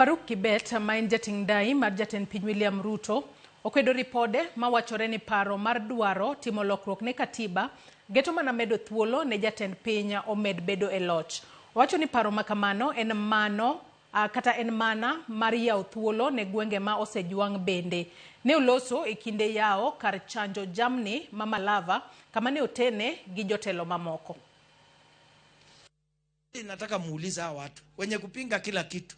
Faruk Kibet ma en jating dai mar jatend piny William Ruto okwedo ripode mawachore ni paro mar dwaro timo lokruok ne katiba geto mana medo thuolo ne jatend piny omed bedo e loch. Owacho ni paro makamano en mana mar yawo thuolo ne gwenge ma osejwang' bende. Ne oloso e kinde yawo kar chanjo jamni ma Malava kama ne otene gi jotelo mamoko. Nataka muuliza hawa watu wenye kupinga kila kitu.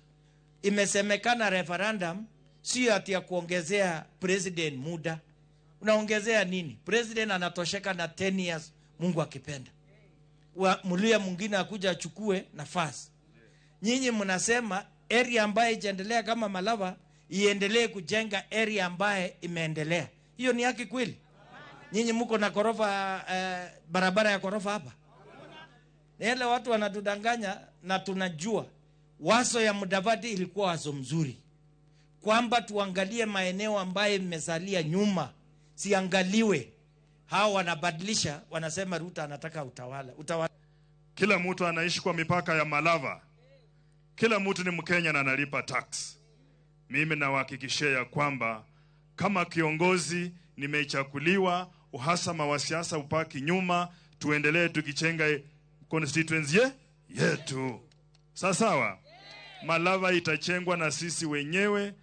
Imesemekana referendum sio ati ya kuongezea president muda. Unaongezea nini? President anatosheka na 10 years Mungu akipenda. Mluya mwingine akuja achukue nafasi. Nyinyi mnasema area ambaye iendelea kama Malava iendelee kujenga area ambaye imeendelea. Hiyo ni haki kweli? Nyinyi mko na korofa barabara ya korofa hapa? Ile watu wanatudanganya na tunajua wazo ya Mudavadi ilikuwa wazo mzuri. Kwamba tuangalie maeneo ambaye imesalia nyuma, siangaliwe. Hao wanabadilisha, wanasema Ruto anataka utawala. Kila mtu anaishi kwa mipaka ya Malava. Kila mtu ni Mkenya na analipa tax. Mimi nawahakikishia ya kwamba kama kiongozi nimechakuliwa, uhasama wa siasa upaki nyuma, tuendelee tukichenga constituency yetu. Sawa. Malava itachengwa na sisi wenyewe,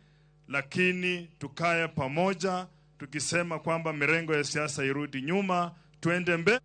lakini tukae pamoja tukisema kwamba mirengo ya siasa irudi nyuma, tuende mbele.